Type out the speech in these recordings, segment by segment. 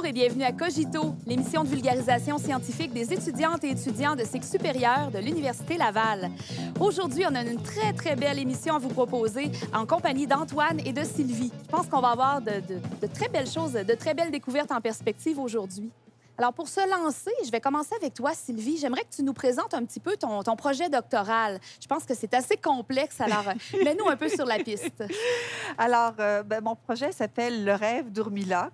Bonjour et bienvenue à Cogito, l'émission de vulgarisation scientifique des étudiantes et étudiants de cycle supérieur de l'Université Laval. Aujourd'hui, on a une très belle émission à vous proposer en compagnie d'Antoine et de Sylvie. Je pense qu'on va avoir de très belles choses, de très belles découvertes en perspective aujourd'hui. Alors, pour se lancer, je vais commencer avec toi, Sylvie. J'aimerais que tu nous présentes un petit peu ton projet doctoral. Je pense que c'est assez complexe, alors mets-nous un peu sur la piste. Alors, mon projet s'appelle Le rêve d'Urmila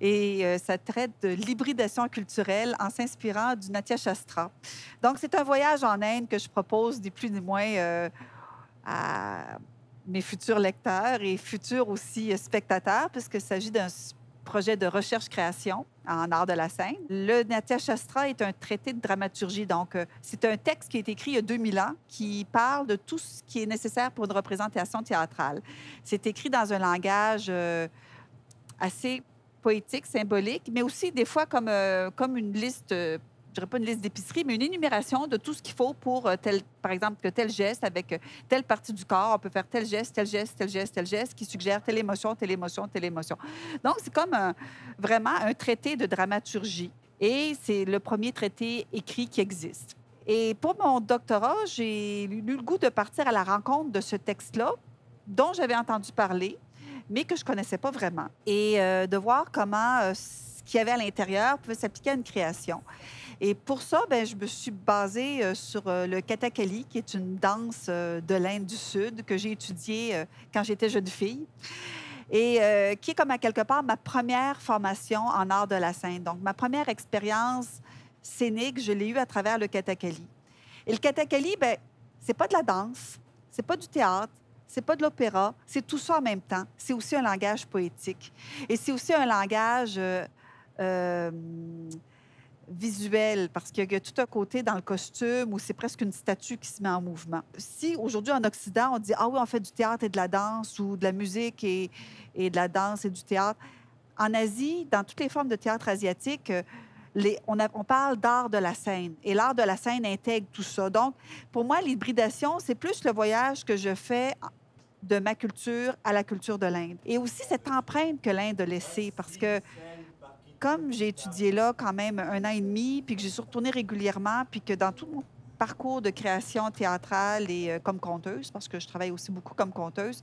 et ça traite de l'hybridation culturelle en s'inspirant du Natya Shastra. Donc, c'est un voyage en Inde que je propose ni plus ni moins à mes futurs lecteurs et futurs aussi spectateurs, puisqu'il s'agit d'un projet de recherche-création en art de la scène. Le Natya Shastra est un traité de dramaturgie. Donc, c'est un texte qui a été écrit il y a 2000 ans qui parle de tout ce qui est nécessaire pour une représentation théâtrale. C'est écrit dans un langage assez poétique, symbolique, mais aussi des fois comme une liste, je dirais pas une liste d'épicerie, mais une énumération de tout ce qu'il faut pour par exemple, que tel geste avec telle partie du corps, on peut faire tel geste, tel geste, tel geste, tel geste, qui suggère telle émotion, telle émotion, telle émotion. Donc, c'est comme vraiment un traité de dramaturgie. Et c'est le premier traité écrit qui existe. Et pour mon doctorat, j'ai eu le goût de partir à la rencontre de ce texte-là, dont j'avais entendu parler, mais que je ne connaissais pas vraiment. Et de voir comment ce qu'il y avait à l'intérieur pouvait s'appliquer à une création. Et pour ça, je me suis basée sur le Kathakali, qui est une danse de l'Inde du Sud que j'ai étudiée quand j'étais jeune fille et qui est comme à quelque part ma première formation en art de la scène. Donc, ma première expérience scénique, je l'ai eue à travers le Kathakali. Et le Kathakali, c'est pas de la danse, c'est pas du théâtre, c'est pas de l'opéra, c'est tout ça en même temps. C'est aussi un langage poétique. Et c'est aussi un langage visuel, parce qu'il y a tout un côté dans le costume où c'est presque une statue qui se met en mouvement. Si aujourd'hui en Occident, on dit « Ah oui, on fait du théâtre et de la danse » ou de la musique et de la danse et du théâtre, en Asie, dans toutes les formes de théâtre asiatique, on parle d'art de la scène. Et l'art de la scène intègre tout ça. Donc, pour moi, l'hybridation, c'est plus le voyage que je fais de ma culture à la culture de l'Inde. Et aussi cette empreinte que l'Inde a laissée, parce que comme j'ai étudié là quand même 1 an et demi, puis que j'y suis retournée régulièrement, puis que dans tout mon parcours de création théâtrale et comme conteuse, parce que je travaille aussi beaucoup comme conteuse,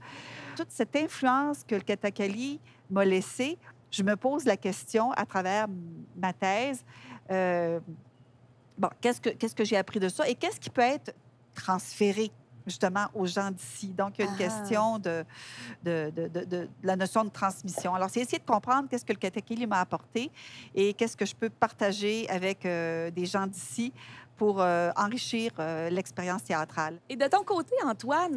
toute cette influence que le Kathakali m'a laissée, je me pose la question à travers ma thèse, qu'est-ce que j'ai appris de ça et qu'est-ce qui peut être transféré justement aux gens d'ici. Donc, il y a une question de la notion de transmission. Alors, c'est essayer de comprendre qu'est-ce que le Kathakali m'a apporté et qu'est-ce que je peux partager avec des gens d'ici pour enrichir l'expérience théâtrale. Et de ton côté, Antoine,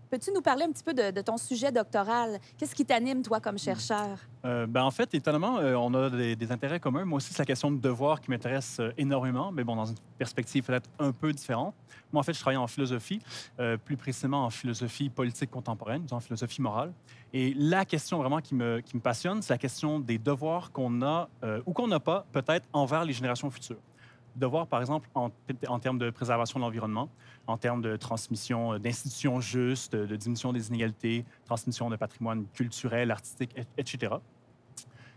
peux-tu nous parler un petit peu de ton sujet doctoral? Qu'est-ce qui t'anime, toi, comme chercheur? En fait, étonnamment, on a des intérêts communs. Moi aussi, c'est la question de devoir qui m'intéresse énormément, mais bon, dans une perspective peut-être un peu différente. Moi, en fait, je travaille en philosophie, plus précisément en philosophie politique contemporaine, en philosophie morale. Et la question vraiment qui me passionne, c'est la question des devoirs qu'on a ou qu'on n'a pas, peut-être, envers les générations futures. Devoir, par exemple, en termes de préservation de l'environnement, en termes de transmission d'institutions justes, de diminution des inégalités, transmission de patrimoine culturel, artistique, etc.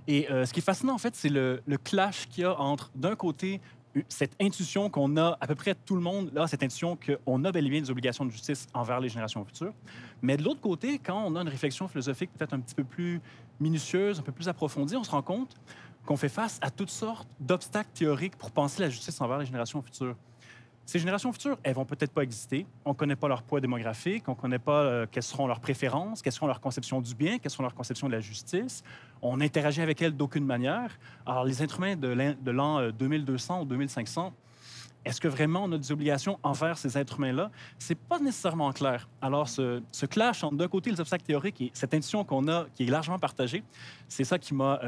Et ce qui est fascinant, en fait, c'est le clash qu'il y a entre, d'un côté, cette intuition qu'on a, à peu près tout le monde, là, cette intuition qu'on a bel et bien des obligations de justice envers les générations futures. Mais de l'autre côté, quand on a une réflexion philosophique peut-être un petit peu plus minutieuse, un peu plus approfondie, on se rend compte qu'on fait face à toutes sortes d'obstacles théoriques pour penser la justice envers les générations futures. Ces générations futures, elles vont peut-être pas exister. On ne connaît pas leur poids démographique, on ne connaît pas quelles seront leurs préférences, quelles seront leurs conceptions du bien, quelles seront leurs conceptions de la justice. On interagit avec elles d'aucune manière. Alors, les êtres humains de l'an 2200 ou 2500, est-ce que vraiment on a des obligations envers ces êtres humains-là? C'est pas nécessairement clair. Alors, ce clash entre d'un côté les obstacles théoriques et cette intuition qu'on a, qui est largement partagée, c'est ça qui m'a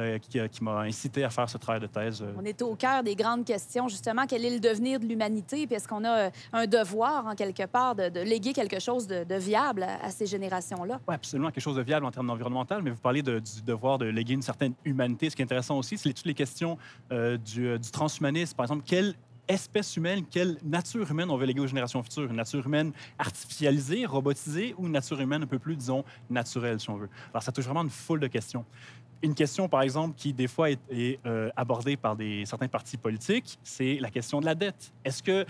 incité à faire ce travail de thèse. On est au cœur des grandes questions, justement. Quel est le devenir de l'humanité? Puis est-ce qu'on a un devoir, en quelque part, de léguer quelque chose de viable à ces générations-là? Oui, absolument, quelque chose de viable en termes environnemental, mais vous parlez du devoir de léguer une certaine humanité. Ce qui est intéressant aussi, c'est toutes les questions du transhumanisme. Par exemple, espèce humaine, quelle nature humaine on veut léguer aux générations futures. Une nature humaine artificialisée, robotisée ou une nature humaine un peu plus, disons, naturelle, si on veut. Alors, ça touche vraiment une foule de questions. Une question, par exemple, qui des fois est abordée par certains partis politiques, c'est la question de la dette. Est-ce que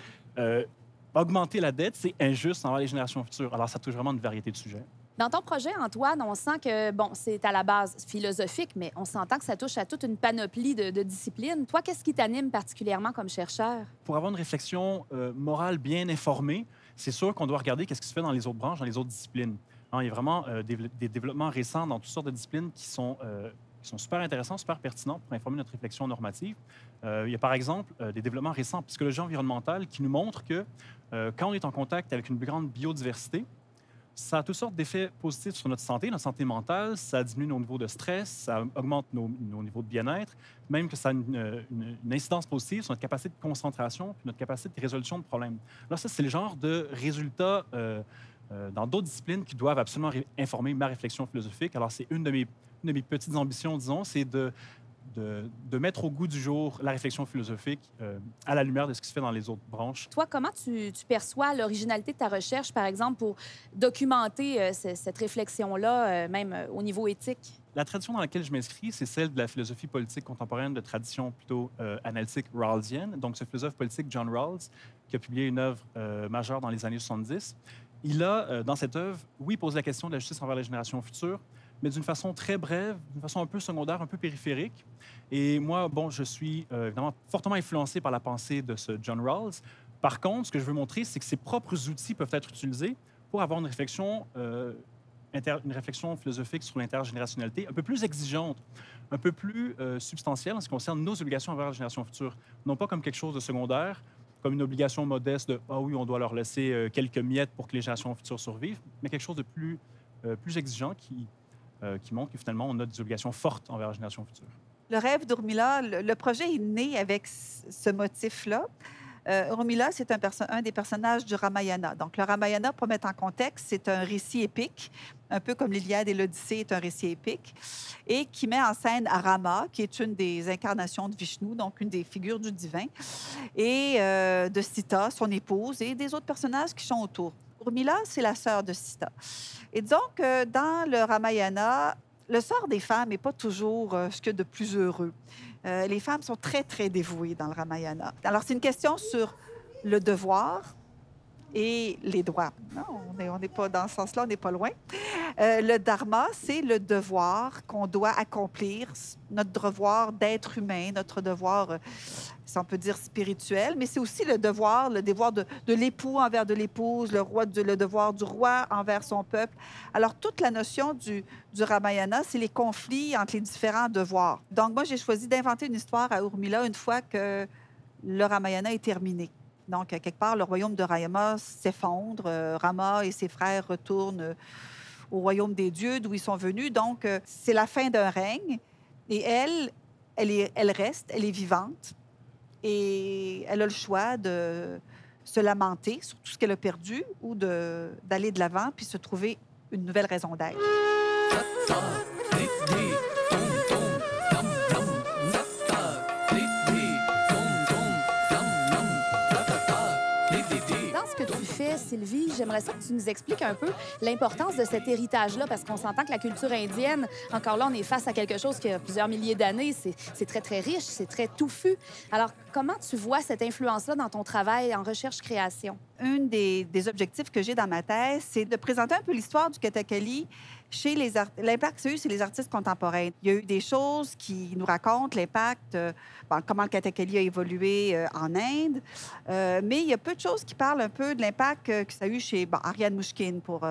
augmenter la dette, c'est injuste envers les générations futures? Alors, ça touche vraiment une variété de sujets. Dans ton projet, Antoine, on sent que, bon, c'est à la base philosophique, mais on s'entend que ça touche à toute une panoplie de disciplines. Toi, qu'est-ce qui t'anime particulièrement comme chercheur? Pour avoir une réflexion morale bien informée, c'est sûr qu'on doit regarder qu'est-ce qui se fait dans les autres branches, dans les autres disciplines. Il y a vraiment des développements récents dans toutes sortes de disciplines qui sont super intéressants, super pertinents pour informer notre réflexion normative. Il y a par exemple des développements récents en psychologie environnementale qui nous montrent que quand on est en contact avec une plus grande biodiversité, ça a toutes sortes d'effets positifs sur notre santé mentale. Ça diminue nos niveaux de stress, ça augmente nos niveaux de bien-être, même que ça a une incidence positive sur notre capacité de concentration puis notre capacité de résolution de problèmes. Alors ça, c'est le genre de résultats dans d'autres disciplines qui doivent absolument informer ma réflexion philosophique. Alors c'est une de mes petites ambitions, disons, c'est de mettre au goût du jour la réflexion philosophique à la lumière de ce qui se fait dans les autres branches. Toi, comment tu perçois l'originalité de ta recherche, par exemple, pour documenter cette réflexion-là, même au niveau éthique? La tradition dans laquelle je m'inscris, c'est celle de la philosophie politique contemporaine de tradition plutôt analytique rawlsienne. Donc, ce philosophe politique, John Rawls, qui a publié une œuvre majeure dans les années 70, il a, dans cette œuvre, oui, posé la question de la justice envers les générations futures, mais d'une façon très brève, d'une façon un peu secondaire, un peu périphérique. Et moi, bon, je suis évidemment fortement influencé par la pensée de ce John Rawls. Par contre, ce que je veux montrer, c'est que ses propres outils peuvent être utilisés pour avoir une réflexion philosophique sur l'intergénérationnalité un peu plus exigeante, un peu plus substantielle en ce qui concerne nos obligations envers la génération future. Non pas comme quelque chose de secondaire, comme une obligation modeste de « ah oui, on doit leur laisser quelques miettes pour que les générations futures survivent », mais quelque chose de plus exigeant qui montre que finalement, on a des obligations fortes envers la génération future. Le rêve d'Urmila, le projet est né avec ce motif-là. Urmila, c'est un des personnages du Ramayana. Donc, le Ramayana, pour mettre en contexte, c'est un récit épique, un peu comme l'Iliade et l'Odyssée est un récit épique, et qui met en scène Rama, qui est une des incarnations de Vishnu, donc une des figures du divin, et de Sita, son épouse, et des autres personnages qui sont autour. Urmila, c'est la sœur de Sita. Et disons que dans le Ramayana, le sort des femmes n'est pas toujours ce qu'il y a de plus heureux. Les femmes sont très, très dévouées dans le Ramayana. Alors, c'est une question sur le devoir et les droits. Non, on n'est pas dans ce sens-là, on n'est pas loin. Le dharma, c'est le devoir qu'on doit accomplir, notre devoir d'être humain, notre devoir, si on peut dire, spirituel, mais c'est aussi le devoir de l'époux envers de l'épouse, le devoir du roi envers son peuple. Alors, toute la notion du Ramayana, c'est les conflits entre les différents devoirs. Donc, moi, j'ai choisi d'inventer une histoire à Urmila une fois que le Ramayana est terminé. Donc, quelque part, le royaume de Rama s'effondre. Rama et ses frères retournent au royaume des dieux d'où ils sont venus. Donc, c'est la fin d'un règne. Et elle reste, elle est vivante. Et elle a le choix de se lamenter sur tout ce qu'elle a perdu ou d'aller de l'avant puis se trouver une nouvelle raison d'être. Sylvie, j'aimerais ça que tu nous expliques un peu l'importance de cet héritage-là, parce qu'on s'entend que la culture indienne, encore là, on est face à quelque chose qui a plusieurs milliers d'années. C'est très, très riche, c'est très touffu. Alors, comment tu vois cette influence-là dans ton travail en recherche-création? Un des objectifs que j'ai dans ma thèse, c'est de présenter un peu l'histoire du Kathakali chez l'impact que ça a eu chez les artistes contemporains. Il y a eu des choses qui nous racontent l'impact, comment le Kathakali a évolué en Inde, mais il y a peu de choses qui parlent un peu de l'impact que ça a eu chez Ariane Mouchkine, pour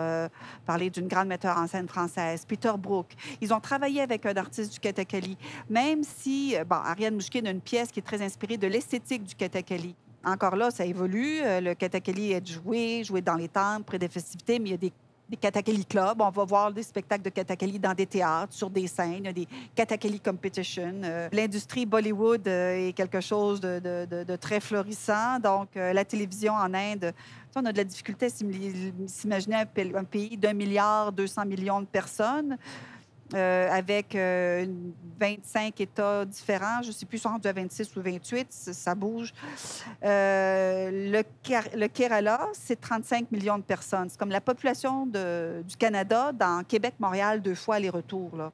parler d'une grande metteur en scène française, Peter Brook. Ils ont travaillé avec un artiste du Kathakali, même si Ariane Mouchkine a une pièce qui est très inspirée de l'esthétique du Kathakali. Encore là, ça évolue. Le Kathakali est joué dans les temples, près des festivités, mais il y a des Kathakali clubs. On va voir des spectacles de Kathakali dans des théâtres, sur des scènes. Il y a des Kathakali competition. L'industrie Bollywood est quelque chose de très florissant. Donc, la télévision en Inde, on a de la difficulté à s'imaginer un pays d'1,2 milliard de personnes. avec 25 États différents. Je ne sais plus, ils sont rendus à 26 ou 28, ça bouge. Le Kerala, c'est 35 millions de personnes. C'est comme la population du Canada dans Québec-Montréal 2 fois aller-retour, là.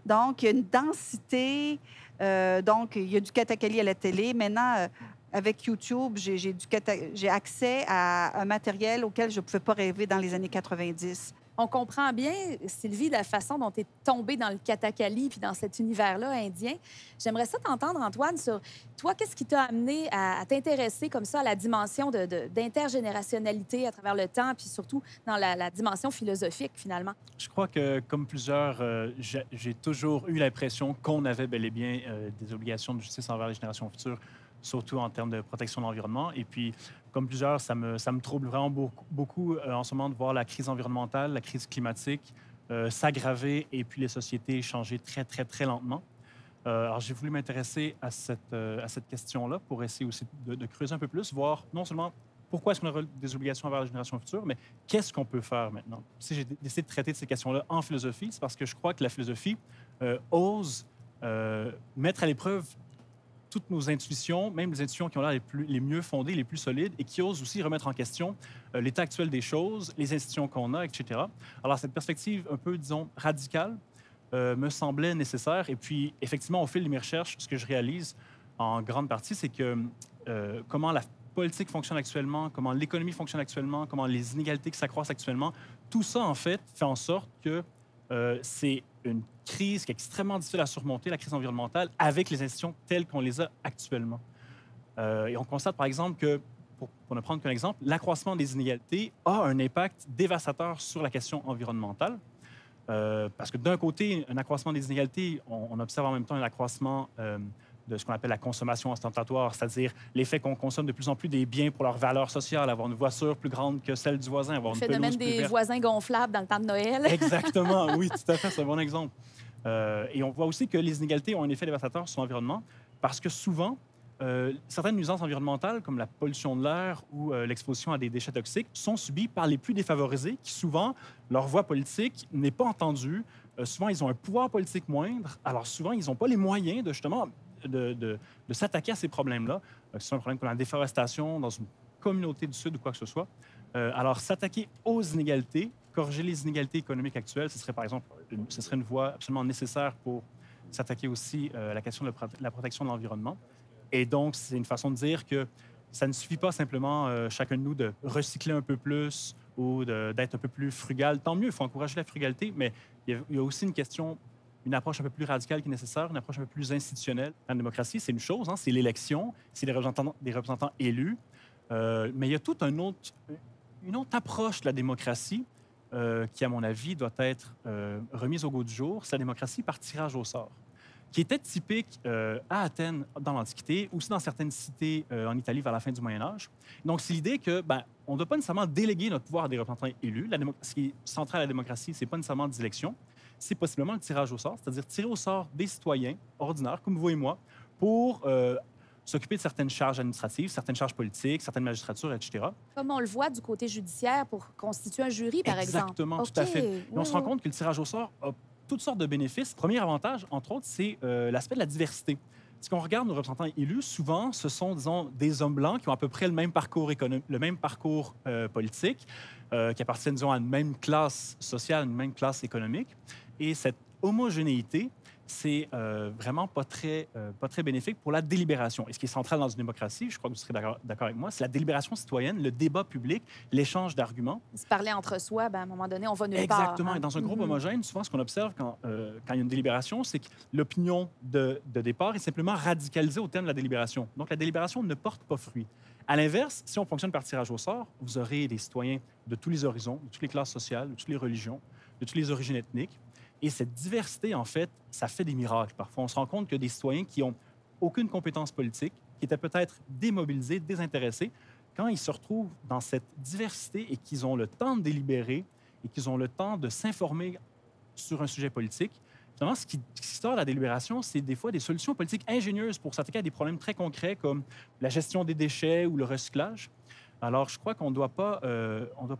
Donc, il y a une densité. Donc, il y a du Kathakali à la télé. Maintenant, avec YouTube, j'ai accès à un matériel auquel je ne pouvais pas rêver dans les années 90. On comprend bien, Sylvie, la façon dont tu es tombée dans le Kathakali puis dans cet univers-là indien. J'aimerais ça t'entendre, Antoine, sur toi, qu'est-ce qui t'a amené à t'intéresser comme ça à la dimension d'intergénérationnalité à travers le temps, puis surtout dans la dimension philosophique, finalement? Je crois que, comme plusieurs, j'ai toujours eu l'impression qu'on avait bel et bien des obligations de justice envers les générations futures, surtout en termes de protection de l'environnement. Et puis, comme plusieurs, ça me trouble vraiment beaucoup en ce moment de voir la crise environnementale, la crise climatique s'aggraver et puis les sociétés changer très, très, très lentement. Alors, j'ai voulu m'intéresser à cette question-là pour essayer aussi de creuser un peu plus, voir non seulement pourquoi est-ce qu'on a des obligations envers la génération future, mais qu'est-ce qu'on peut faire maintenant? Si j'ai décidé de traiter de ces questions-là en philosophie, c'est parce que je crois que la philosophie ose mettre à l'épreuve toutes nos intuitions, même les intuitions qui ont l'air les mieux fondées, les plus solides, et qui osent aussi remettre en question l'état actuel des choses, les institutions qu'on a, etc. Alors, cette perspective un peu, disons, radicale me semblait nécessaire. Et puis, effectivement, au fil de mes recherches, ce que je réalise en grande partie, c'est que comment la politique fonctionne actuellement, comment l'économie fonctionne actuellement, comment les inégalités qui s'accroissent actuellement, tout ça, en fait, fait en sorte que c'est une crise qui est extrêmement difficile à surmonter, la crise environnementale, avec les institutions telles qu'on les a actuellement. Et on constate, par exemple, que, pour ne prendre qu'un exemple, l'accroissement des inégalités a un impact dévastateur sur la question environnementale. Parce que d'un côté, un accroissement des inégalités, on observe en même temps un accroissement de ce qu'on appelle la consommation ostentatoire, c'est-à-dire l'effet qu'on consomme de plus en plus des biens pour leur valeur sociale, avoir une voiture plus grande que celle du voisin, avoir une pelouse plus verte. Le phénomène des voisins gonflables dans le temps de Noël. Exactement, oui, tout à fait, c'est un bon exemple. Et on voit aussi que les inégalités ont un effet dévastateur sur l'environnement parce que souvent, certaines nuisances environnementales, comme la pollution de l'air ou l'exposition à des déchets toxiques, sont subies par les plus défavorisés qui, souvent, leur voix politique n'est pas entendue. Souvent, ils ont un pouvoir politique moindre. Alors, souvent, ils n'ont pas les moyens de, justement, de s'attaquer à ces problèmes-là, que ce soit un problème comme la déforestation dans une communauté du Sud ou quoi que ce soit. Alors, s'attaquer aux inégalités, corriger les inégalités économiques actuelles, ce serait, par exemple, une voie absolument nécessaire pour s'attaquer aussi à la question de la protection de l'environnement. Et donc, c'est une façon de dire que ça ne suffit pas simplement, chacun de nous, de recycler un peu plus ou d'être un peu plus frugal. Tant mieux, il faut encourager la frugalité, mais il y a aussi une approche un peu plus radicale qui est nécessaire, une approche un peu plus institutionnelle. La démocratie, c'est une chose, hein, c'est l'élection, c'est des représentants élus, mais il y a toute une autre approche de la démocratie qui, à mon avis, doit être remise au goût du jour. C'est la démocratie par tirage au sort, qui était typique à Athènes dans l'Antiquité, aussi dans certaines cités en Italie vers la fin du Moyen Âge. Donc, c'est l'idée que on ne doit pas nécessairement déléguer notre pouvoir à des représentants élus. Ce qui est central à la démocratie, ce n'est pas nécessairement des élections, c'est possiblement le tirage au sort, c'est-à-dire tirer au sort des citoyens ordinaires, comme vous et moi, pour s'occuper de certaines charges administratives, certaines charges politiques, certaines magistratures, etc. Comme on le voit du côté judiciaire pour constituer un jury, par exemple. Exactement, tout à fait. Mais on se rend compte que le tirage au sort a toutes sortes de bénéfices. Premier avantage, entre autres, c'est l'aspect de la diversité. Si on regarde nos représentants élus, souvent, ce sont, disons, des hommes blancs qui ont à peu près le même parcours politique, qui appartiennent, disons, à une même classe sociale, une même classe économique. Et cette homogénéité, c'est vraiment pas très bénéfique pour la délibération. Et ce qui est central dans une démocratie, je crois que vous serez d'accord avec moi, c'est la délibération citoyenne, le débat public, l'échange d'arguments. Se parler entre soi, à un moment donné, on va nulle part. Exactement. Hein? Et dans un groupe homogène, souvent, ce qu'on observe quand il y a une délibération, c'est que l'opinion de départ est simplement radicalisée au terme de la délibération. Donc, la délibération ne porte pas fruit. À l'inverse, si on fonctionne par tirage au sort, vous aurez des citoyens de tous les horizons, de toutes les classes sociales, de toutes les religions, de toutes les origines ethniques. Et cette diversité, en fait, ça fait des miracles. Parfois, on se rend compte que des citoyens qui n'ont aucune compétence politique, qui étaient peut-être démobilisés, désintéressés, quand ils se retrouvent dans cette diversité et qu'ils ont le temps de délibérer et qu'ils ont le temps de s'informer sur un sujet politique, finalement, ce qui sort de la délibération, c'est des fois des solutions politiques ingénieuses pour s'attaquer à des problèmes très concrets comme la gestion des déchets ou le recyclage. Alors, je crois qu'on ne doit pas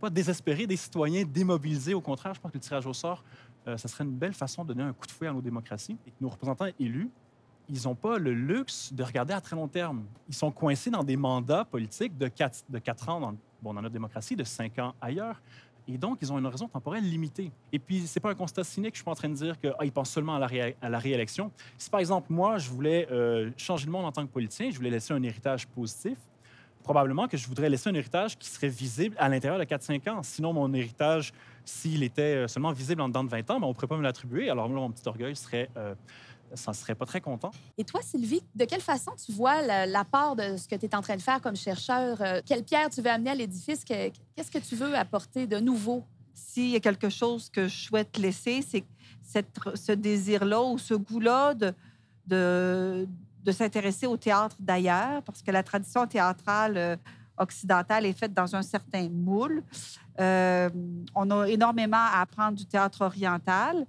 désespérer des citoyens démobilisés. Au contraire, je pense que le tirage au sort ça serait une belle façon de donner un coup de fouet à nos démocraties. Et que nos représentants élus, ils n'ont pas le luxe de regarder à très long terme. Ils sont coincés dans des mandats politiques de 4 ans dans notre démocratie, de 5 ans ailleurs. Et donc, ils ont un horizon temporel limité. Et puis, ce n'est pas un constat cynique. Je ne suis pas en train de dire qu'ils pensent seulement à la réélection. Si, par exemple, moi, je voulais changer le monde en tant que politicien, je voulais laisser un héritage positif, probablement que je voudrais laisser un héritage qui serait visible à l'intérieur de 4-5 ans. Sinon, mon héritage, s'il était seulement visible en dedans de 20 ans, ben, on ne pourrait pas me l'attribuer. Alors là, mon petit orgueil ça ne serait pas très content. Et toi, Sylvie, de quelle façon tu vois l'apport de ce que tu es en train de faire comme chercheur? Quelle pierre tu veux amener à l'édifice? Qu'est-ce que tu veux apporter de nouveau? S'il y a quelque chose que je souhaite laisser, c'est ce désir-là ou ce goût-là de s'intéresser au théâtre d'ailleurs, parce que la tradition théâtrale occidentale est faite dans un certain moule. On a énormément à apprendre du théâtre oriental.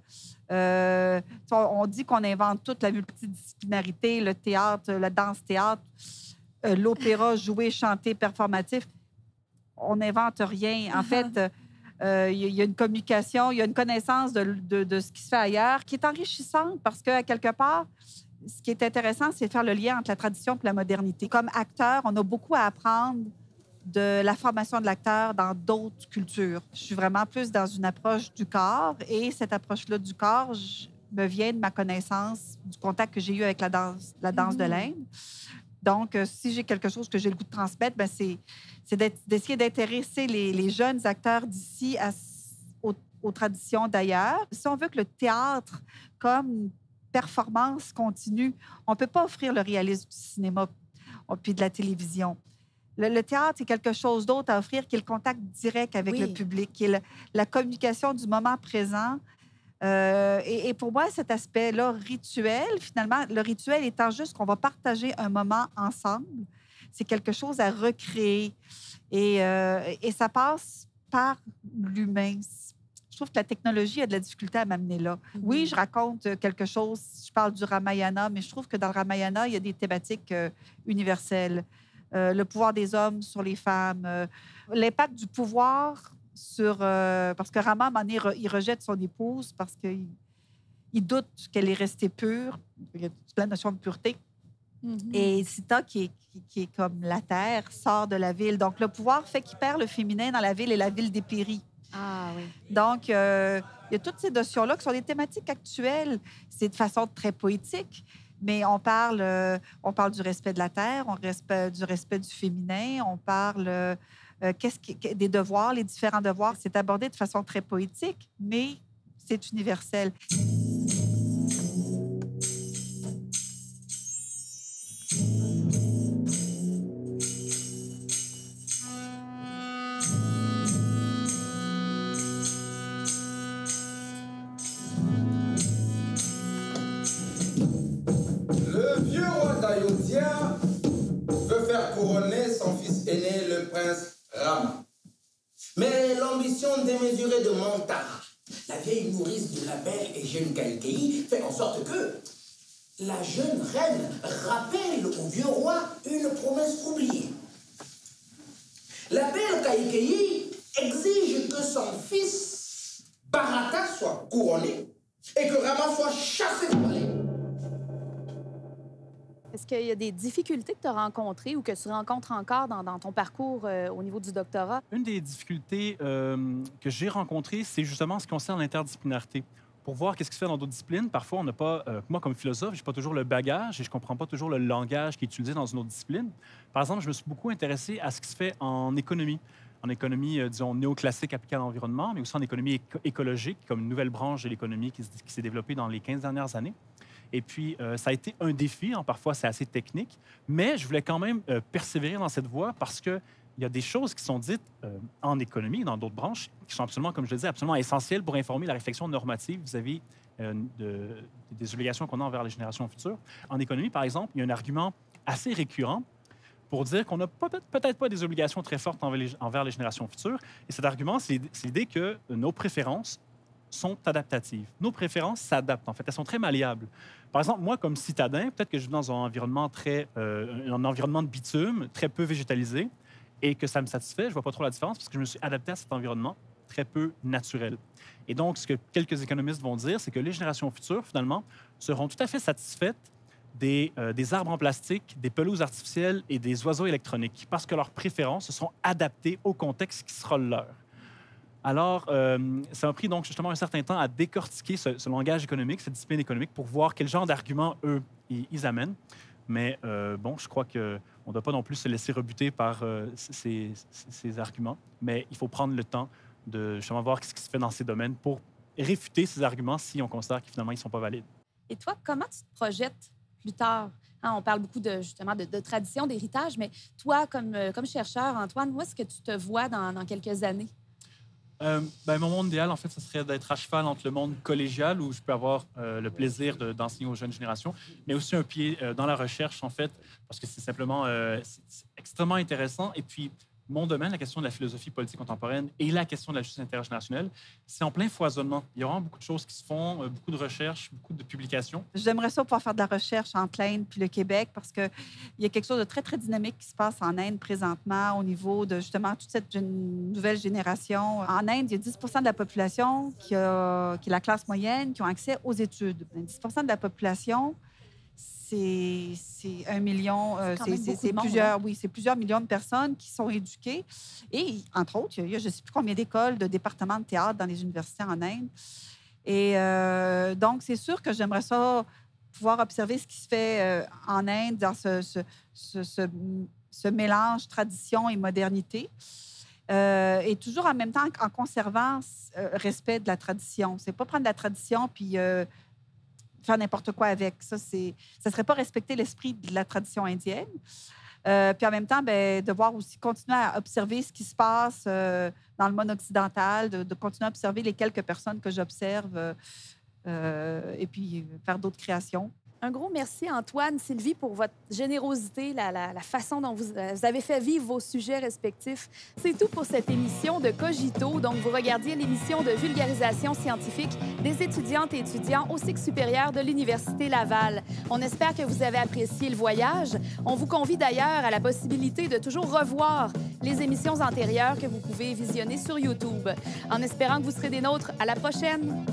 On dit qu'on invente toute la multidisciplinarité, le théâtre, la danse-théâtre, l'opéra joué, chanté, performatif. On n'invente rien. En fait, il y a une communication, il y a une connaissance de ce qui se fait ailleurs qui est enrichissante parce qu'à quelque part, ce qui est intéressant, c'est de faire le lien entre la tradition et la modernité. Comme acteur, on a beaucoup à apprendre de la formation de l'acteur dans d'autres cultures. Je suis vraiment plus dans une approche du corps et cette approche-là du corps me vient de ma connaissance du contact que j'ai eu avec la danse de l'Inde. Donc, si j'ai quelque chose que j'ai le goût de transmettre, ben c'est d'essayer d'intéresser les jeunes acteurs d'ici aux traditions d'ailleurs. Si on veut que le théâtre, comme performance continue, on ne peut pas offrir le réalisme du cinéma puis de la télévision. Le théâtre, c'est quelque chose d'autre à offrir, qui est le contact direct avec le public, qui est la communication du moment présent. Et pour moi, cet aspect-là, rituel, finalement, le rituel étant juste qu'on va partager un moment ensemble, c'est quelque chose à recréer. Et ça passe par l'humain. Je trouve que la technologie a de la difficulté à m'amener là. Oui, je raconte quelque chose, je parle du Ramayana, mais je trouve que dans le Ramayana, il y a des thématiques universelles. Le pouvoir des hommes sur les femmes, l'impact du pouvoir sur... parce que Rama, à un moment donné, il rejette son épouse parce qu'il doute qu'elle est restée pure. Il y a la notion de pureté. Et Sita, qui est comme la terre, sort de la ville. Donc, le pouvoir fait qu'il perd le féminin dans la ville et la ville dépérit. Ah oui. Donc, il y a toutes ces notions-là qui sont des thématiques actuelles. C'est de façon très poétique. Mais on parle du respect de la terre, du respect du féminin, on parle des devoirs, les différents devoirs. C'est abordé de façon très poétique, mais c'est universel. Ayodhya veut faire couronner son fils aîné, le prince Rama. Mais l'ambition démesurée de Mantara, la vieille nourrice de la belle et jeune Kaikeyi, fait en sorte que la jeune reine rappelle au vieux roi une promesse oubliée. La belle Kaikeyi exige que son fils Bharata soit couronné et que Rama soit chassé du palais. Est-ce qu'il y a des difficultés que tu as rencontrées ou que tu rencontres encore dans ton parcours au niveau du doctorat? Une des difficultés que j'ai rencontrées, c'est justement ce qui concerne l'interdisciplinarité. Pour voir qu'est-ce qui se fait dans d'autres disciplines, parfois, on n'a pas... moi, comme philosophe, je n'ai pas toujours le bagage et je ne comprends pas toujours le langage qui est utilisé dans une autre discipline. Par exemple, je me suis beaucoup intéressé à ce qui se fait en économie. En économie, disons, néoclassique appliquée à l'environnement, mais aussi en économie écologique, comme une nouvelle branche de l'économie qui s'est développée dans les 15 dernières années. Et puis, ça a été un défi. Parfois, c'est assez technique. Mais je voulais quand même persévérer dans cette voie parce qu'il y a des choses qui sont dites en économie, dans d'autres branches, qui sont absolument, comme je le disais, absolument essentielles pour informer la réflexion normative vis-à-vis des obligations qu'on a envers les générations futures. En économie, par exemple, il y a un argument assez récurrent pour dire qu'on n'a peut-être pas des obligations très fortes envers les générations futures. Et cet argument, c'est l'idée que nos préférences sont adaptatives. Nos préférences s'adaptent, en fait. Elles sont très malléables. Par exemple, moi, comme citadin, peut-être que je vis dans un environnement un environnement de bitume, très peu végétalisé, et que ça me satisfait. Je ne vois pas trop la différence parce que je me suis adapté à cet environnement très peu naturel. Et donc, ce que quelques économistes vont dire, c'est que les générations futures, finalement, seront tout à fait satisfaites des arbres en plastique, des pelouses artificielles et des oiseaux électroniques, parce que leurs préférences se sont adaptées au contexte qui sera le leur. Alors, ça m'a pris donc justement un certain temps à décortiquer ce langage économique, cette discipline économique, pour voir quel genre d'arguments, eux, ils amènent. Mais bon, je crois qu'on ne doit pas non plus se laisser rebuter par ces arguments, mais il faut prendre le temps de justement voir ce qui se fait dans ces domaines pour réfuter ces arguments si on considère que finalement, ils ne sont pas valides. Et toi, comment tu te projettes plus tard? Hein, on parle beaucoup justement de tradition, d'héritage, mais toi, comme chercheur, Antoine, où est-ce que tu te vois dans quelques années? Mon monde idéal, en fait, ce serait d'être à cheval entre le monde collégial, où je peux avoir le plaisir d'enseigner aux jeunes générations, mais aussi un pied dans la recherche, en fait, parce que c'est simplement c'est extrêmement intéressant. Et puis, mon domaine, la question de la philosophie politique contemporaine et la question de la justice intergénérationnelle, c'est en plein foisonnement. Il y a vraiment beaucoup de choses qui se font, beaucoup de recherches, beaucoup de publications. J'aimerais ça pouvoir faire de la recherche entre l'Inde puis le Québec parce qu'il y a quelque chose de très, très dynamique qui se passe en Inde présentement au niveau de justement toute cette nouvelle génération. En Inde, il y a 10 de la population qui est la classe moyenne, qui ont accès aux études. 10 de la population, c'est 1 million, c'est plusieurs millions de personnes qui sont éduquées. Et, entre autres, il y a je ne sais plus combien d'écoles, de départements de théâtre dans les universités en Inde. Et donc, c'est sûr que j'aimerais ça pouvoir observer ce qui se fait en Inde dans ce mélange tradition et modernité. Et toujours en même temps en conservant respect de la tradition. C'est pas prendre la tradition puis faire n'importe quoi avec. Ça serait pas respecter l'esprit de la tradition indienne. Puis en même temps, devoir aussi continuer à observer ce qui se passe dans le monde occidental, de continuer à observer les quelques personnes que j'observe et puis faire d'autres créations. Un gros merci, Antoine, Sylvie, pour votre générosité, la façon dont vous avez fait vivre vos sujets respectifs. C'est tout pour cette émission de Cogito. Donc, vous regardiez l'émission de vulgarisation scientifique des étudiantes et étudiants au cycle supérieur de l'Université Laval. On espère que vous avez apprécié le voyage. On vous convie d'ailleurs à la possibilité de toujours revoir les émissions antérieures que vous pouvez visionner sur YouTube. En espérant que vous serez des nôtres à la prochaine.